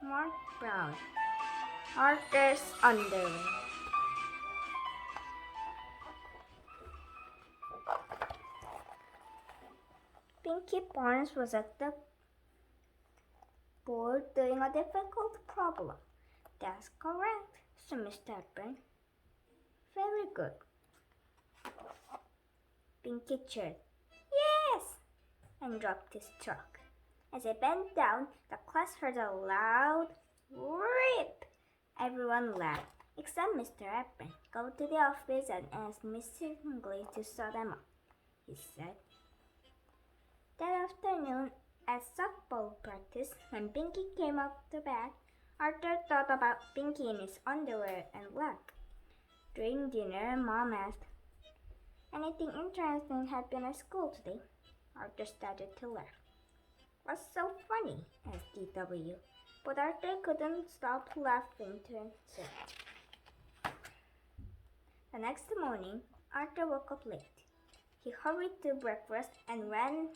Mark Brown, Arthur's underwear. Pinky Barnes was at the board doing a difficult problem. That's correct, said Mr. Hepburn. Very good. Pinky cheered. Yes! And dropped his chalk. As he bent down, the class heard a loud rip. Everyone laughed, except Mr. Hepburn. Go to the office and ask Mr. Hingley to sew them up, he said. That afternoon, at softball practice, when Pinky came up the bat, Arthur thought about Pinky in his underwear and laughed. During dinner, Mom asked, "Anything interesting happen at school today?" Arthur started to laugh. "What's so funny?" asked DW. But Arthur couldn't stop laughing to himself. The next morning, Arthur woke up late. He hurried to breakfast and ran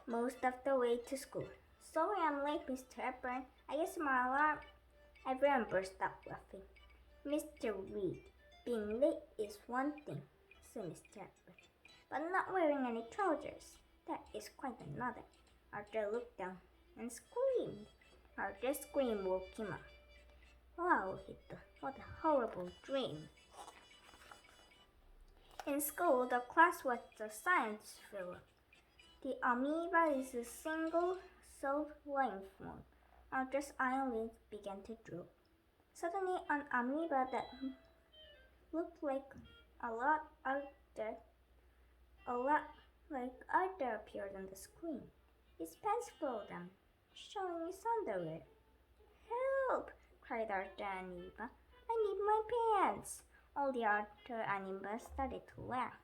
most of the way to school. "Sorry I'm late, Mr. Hepburn. I guess my alarm." Everyone burst out laughing. "Mr. Reed, being late is one thing," said Mr. Hepburn, "but not wearing any trousers, that is quite another." Arthur looked down and screamed. Arthur's scream woke him up. "Wow," he thought, "what a horrible dream." In school, the class was the science fair. The amoeba is a single self-lying form. Arthur's eyelids began to droop. Suddenly, an amoeba that looked like a lot like Arthur appeared on the screen. His pants fell down, showing his underwear. "Help!" cried Arthur Amoeba. "I need my pants!" All the Arthur Amoeba started to laugh.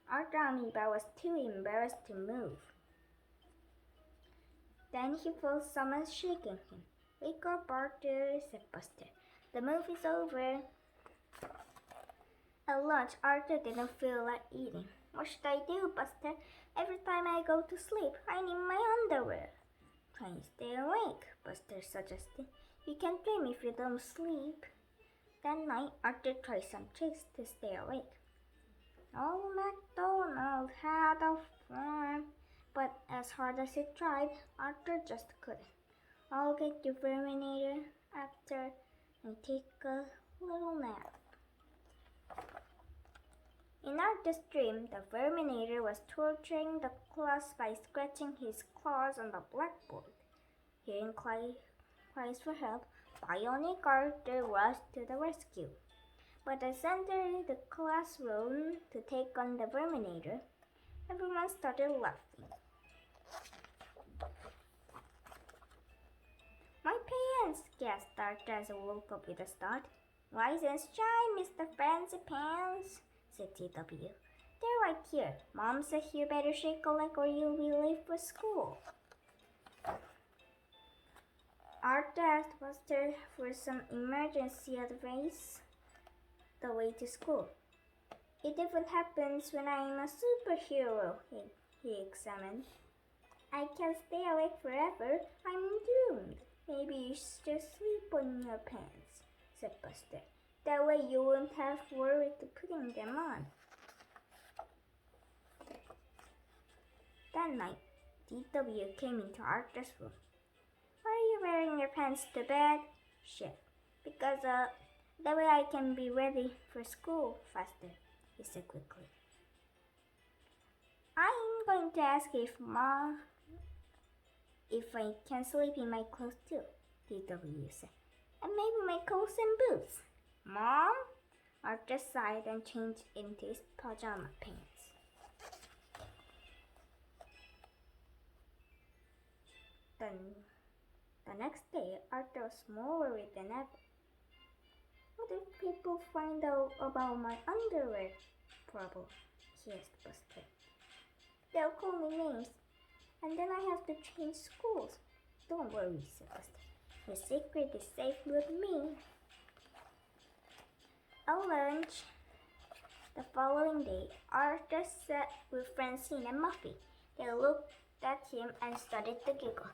Arthur Amoeba was too embarrassed to move. Then he felt someone shaking him. "Wake up, Arthur," said Buster. "The movie's over." At lunch, Arthur didn't feel like eating. "What should I do, Buster? Every time I go to sleep, I need my underwear." "Try and stay awake," Buster suggested. "You can't dream if you don't sleep." That night, Arthur tried some tricks to stay awake. Old MacDonald had a farm, but as hard as he tried, Arthur just couldn't. "I'll get you, Verminator, after and take a little nap." In Arthur's dream, the Verminator was torturing the class by scratching his claws on the blackboard. Hearing cries for help, Bionic Arthur rushed to the rescue. But as he entered the classroom to take on the Verminator, everyone started laughing. "My pants!" gasped Arthur as he woke up with a start. "Rise and shine, Mr. Fancy Pants," said TW. "They're right here. Mom says you better shake a leg or you'll be late for school." Arthur asked Buster for some emergency advice the way to school. "It even happens when I'm a superhero," he examined. "I can't stay awake forever. I'm doomed." "Maybe you should just sleep on your pants," said Buster. "That way you won't have to worry to putting them on." That night, DW came into Arthur's room. "Why are you wearing your pants to bed?" she asked. "Because, that way I can be ready for school faster," he said quickly. "I'm going to ask if I can sleep in my clothes too," DW said. "And maybe my coats and boots." "Mom?" Arthur sighed and changed into his pajama pants. Then, the next day, Arthur was more worried than ever. "What if people find out about my underwear problem?" he asked Buster. "They'll call me names, and then I have to change schools." "Don't worry," said Buster. "Your secret is safe with me." At lunch the following day, Arthur sat with Francine and Muffy. They looked at him and started to giggle.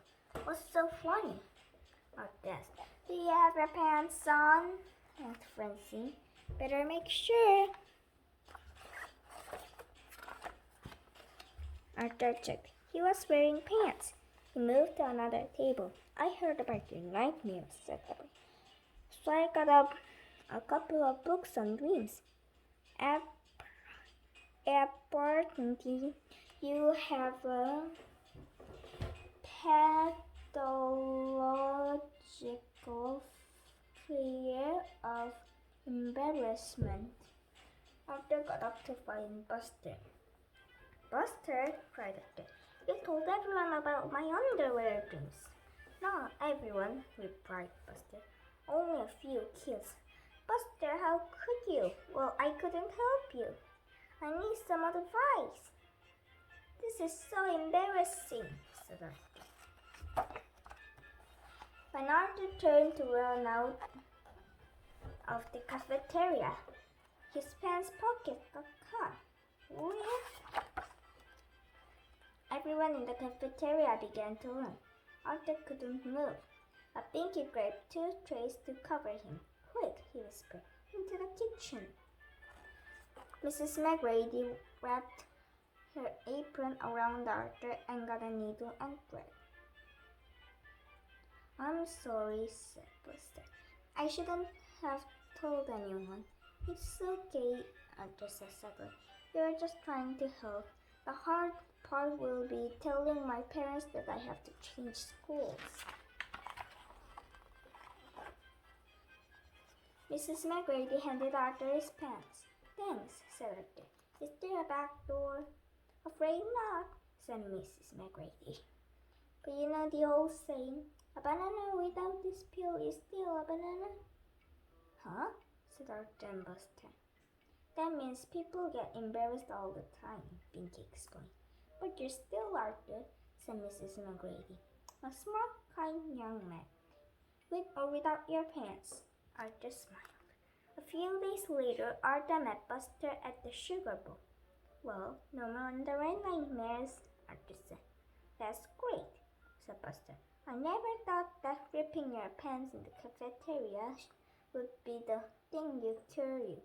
"What's so funny?" Yes. Do you have your pants on? Asked Francine. Better make sure. Arthur checked. He was wearing pants. He moved to another table. I heard about your nightmares, said the boy. So I got up a couple of books on dreams. Apparently, you have a pathological fear of embarrassment. Arthur got up to find Buster. Buster, cried Arthur, you told everyone about my underwear dreams. Not everyone, replied Buster. Only a few kids. Buster, how could you? Well, I couldn't help you. I need some advice. This is so embarrassing, said Arthur. When Arthur turned to run out of the cafeteria, his pants pocket got caught. Whip! Everyone in the cafeteria began to run. Arthur couldn't move. A Pinky grabbed two trays to cover him. Quick, he whispered, into the kitchen. Mrs. McGrady wrapped her apron around Arthur and got a needle and thread. I'm sorry, said Buster. I shouldn't have told anyone. It's okay, Arthur said sadly. You're just trying to help. The hard part will be telling my parents that I have to change schools. Mrs. McGrady handed Arthur his pants. Thanks, said Arthur. Is there a back door? Afraid not, said Mrs. McGrady. But you know the old saying, a banana without this peel is still a banana? Huh? Said Arthur and Buster. That means people get embarrassed all the time, Pinky explained. But you're still Arthur, said Mrs. McGrady. A smart, kind young man. With or without your pants. Arthur smiled. A few days later, Arthur met Buster at the Sugar Bowl. Well, no more underwear nightmares, Arthur said. That's great, said Buster. I never thought that ripping your pants in the cafeteria would be the thing you carry.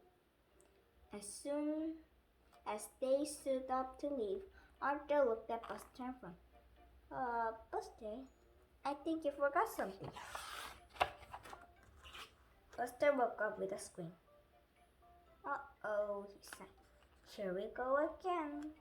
As soon as they stood up to leave, Arthur looked at Buster and frowned. Buster, I think you forgot something. Buster woke up with a scream. Uh-oh, he said. Here we go again.